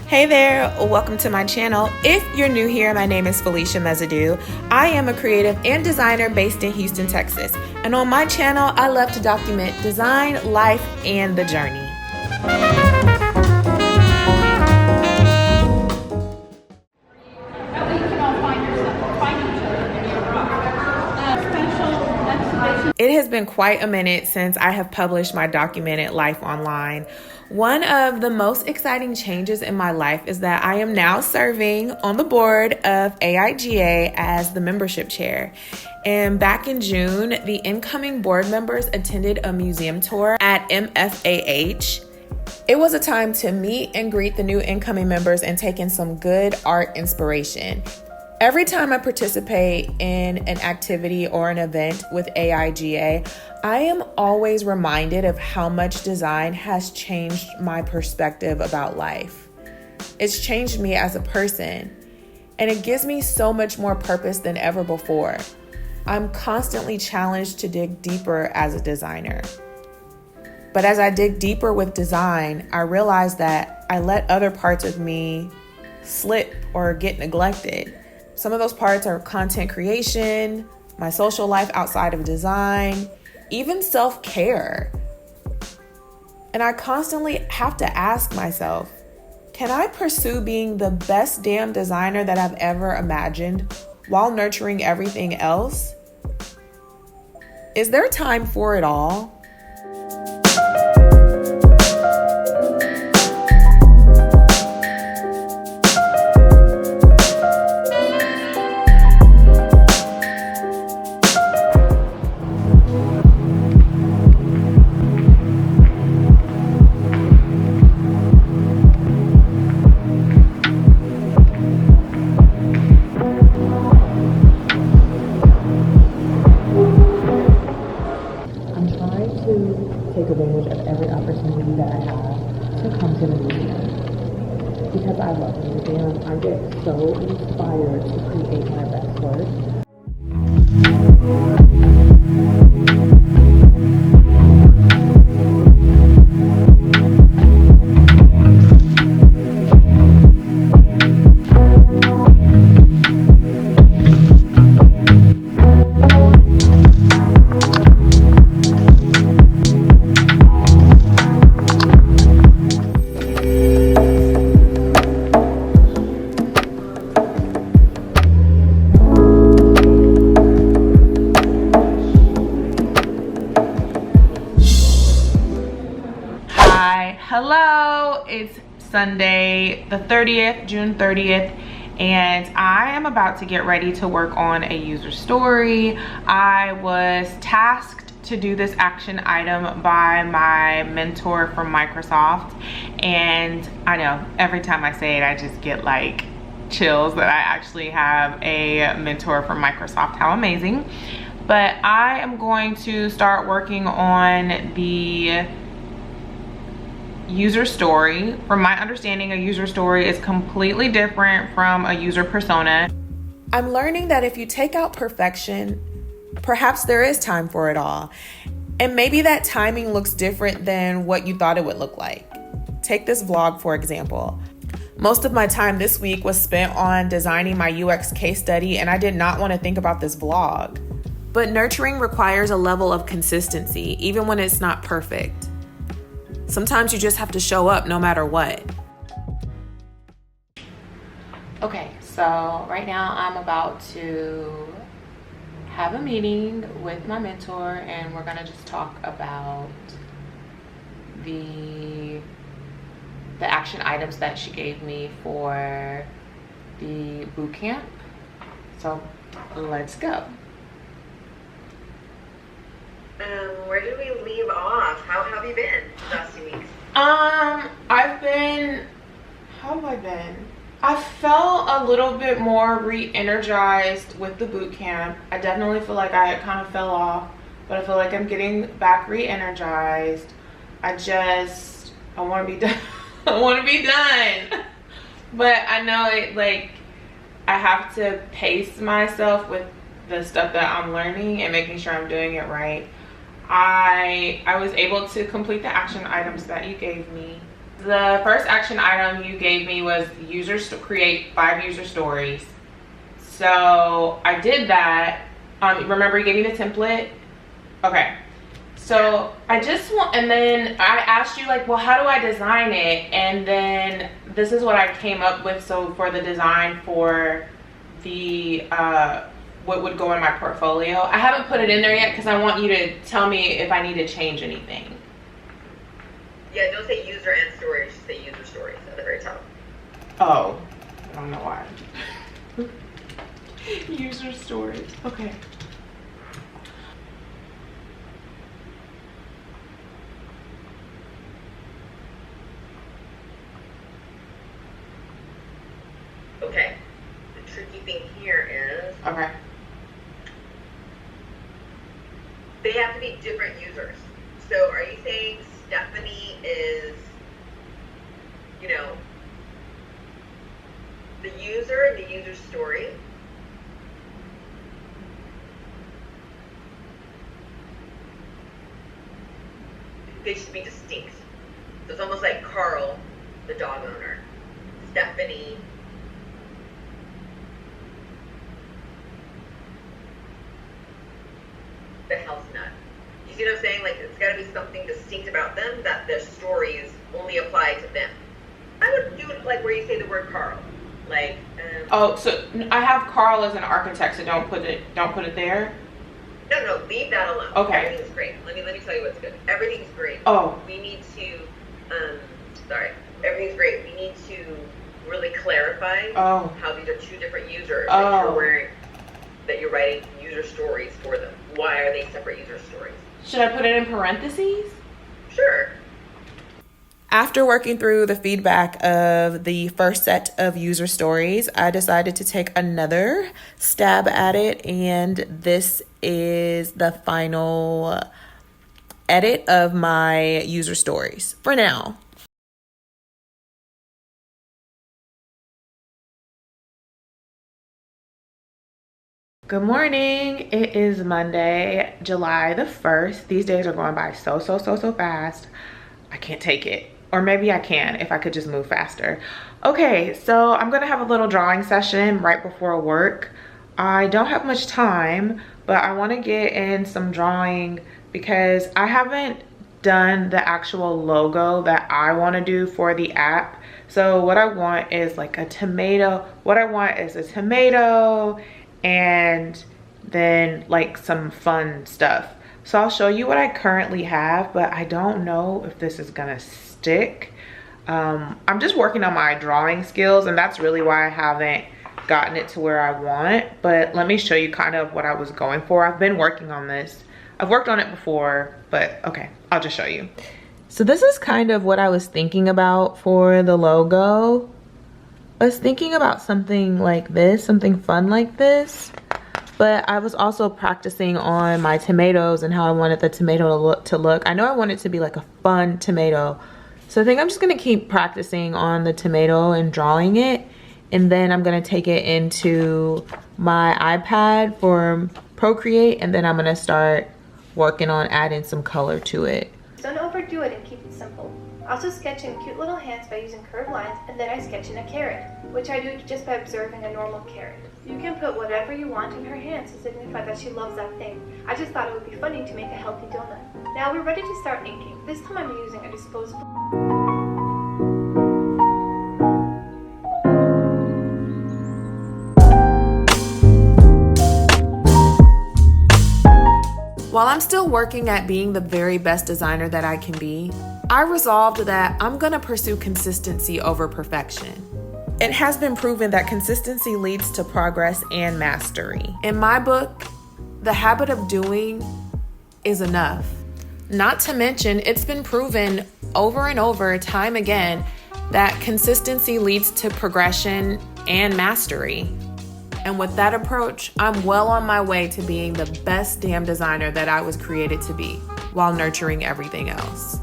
Hey there, welcome to my channel. If you're new here, my name is Felicia Mesadieu. I am a creative and designer based in Houston, Texas. And on my channel, I love to document design, life, and the journey. It has been quite a minute since I have published my documented life online. One of the most exciting changes in my life is that I am now serving on the board of AIGA as the membership chair. And back in June, the incoming board members attended a museum tour at MFAH. It was a time to meet and greet the new incoming members and take in some good art inspiration. Every time I participate in an activity or an event with AIGA, I am always reminded of how much design has changed my perspective about life. It's changed me as a person, and it gives me so much more purpose than ever before. I'm constantly challenged to dig deeper as a designer. But as I dig deeper with design, I realize that I let other parts of me slip or get neglected. Some of those parts are content creation, my social life outside of design, even self-care. And I constantly have to ask myself, can I pursue being the best damn designer that I've ever imagined while nurturing everything else? Is there time for it all? Take advantage of every opportunity that I have to come to the museum because I love the museum. I get so inspired to create my best work. Hello, it's Sunday the 30th, June 30th, and I am about to get ready to work on a user story. I was tasked to do this action item by my mentor from Microsoft, and I know every time I say it, I just get like chills that I actually have a mentor from Microsoft. How amazing. But I am going to start working on the user story. From my understanding, a user story is completely different from a user persona. I'm learning that if you take out perfection, perhaps there is time for it all. And maybe that timing looks different than what you thought it would look like. Take this vlog, for example. Most of my time this week was spent on designing my UX case study, and I did not want to think about this vlog. But nurturing requires a level of consistency, even when it's not perfect. Sometimes you just have to show up no matter what. Okay, so right now I'm about to have a meeting with my mentor, and we're gonna just talk about the action items that she gave me for the boot camp. So let's go. Where did we leave off? How have you been the last 2 weeks? How have I been? I felt a little bit more re-energized with the boot camp. I definitely feel like I kind of fell off, but I feel like I'm getting back re-energized. I want to be done. I want to be done. But I know it, like, I have to pace myself with the stuff that I'm learning and making sure I'm doing it right. I was able to complete the action items that you gave me. The first action item you gave me was create 5 user stories. So I did that. Remember you gave me the template? Okay. So I just want, and then I asked you like, well, how do I design it? And then this is what I came up with. So for the design for the, what would go in my portfolio. I haven't put it in there yet because I want you to tell me if I need to change anything. Yeah, don't say user and stories, just say user stories at the very top. Oh, I don't know why. User stories, okay. Okay, the tricky thing here is Okay. they have to be different users. So are you saying Stephanie is, you know, the user in the user story? They should be distinct. So it's almost like Carl, the dog owner, Stephanie, the health nut. You see what I'm saying? Like, it's got to be something distinct about them that their stories only apply to them. I would do it like where you say the word Carl. Like, Oh, so I have Carl as an architect, so don't put it there. no, leave that alone. Okay. Everything's great. Let me tell you what's good. Everything's great. Oh. We need to, everything's great. We need to really clarify Oh. how these are 2 different users Oh. that you're writing user stories for them. Why are they separate user stories? Should I put it in parentheses? Sure. After working through the feedback of the first set of user stories, I decided to take another stab at it, and this is the final edit of my user stories for now. Good morning. It is Monday, July the 1st. These days are going by so fast. I can't take it. Or maybe I can if I could just move faster. Okay, so I'm gonna have a little drawing session right before work. I don't have much time, but I wanna get in some drawing because I haven't done the actual logo that I wanna do for the app. So what I want is like a tomato. What I want is a tomato and then like some fun stuff. So I'll show you what I currently have, but I don't know if this is gonna stick. I'm just working on my drawing skills, and that's really why I haven't gotten it to where I want. But let me show you kind of what I was going for. I've been working on this. I've worked on it before, but okay, I'll just show you. So this is kind of what I was thinking about for the logo. I was thinking about something like this, something fun like this. But I was also practicing on my tomatoes and how I wanted the tomato to look. I know I want it to be like a fun tomato. So I think I'm just gonna keep practicing on the tomato and drawing it. And then I'm gonna take it into my iPad for Procreate, and then I'm gonna start working on adding some color to it. Don't overdo it and keep it simple. Also sketch in cute little hands by using curved lines, and then I sketch in a carrot, which I do just by observing a normal carrot. You can put whatever you want in her hands to signify that she loves that thing. I just thought it would be funny to make a healthy donut. Now we're ready to start inking. This time I'm using a disposable. While I'm still working at being the very best designer that I can be, I resolved that I'm gonna pursue consistency over perfection. It has been proven that consistency leads to progress and mastery. In my book, the habit of doing is enough. Not to mention, it's been proven over and over, time again, that consistency leads to progression and mastery. And with that approach, I'm well on my way to being the best damn designer that I was created to be, while nurturing everything else.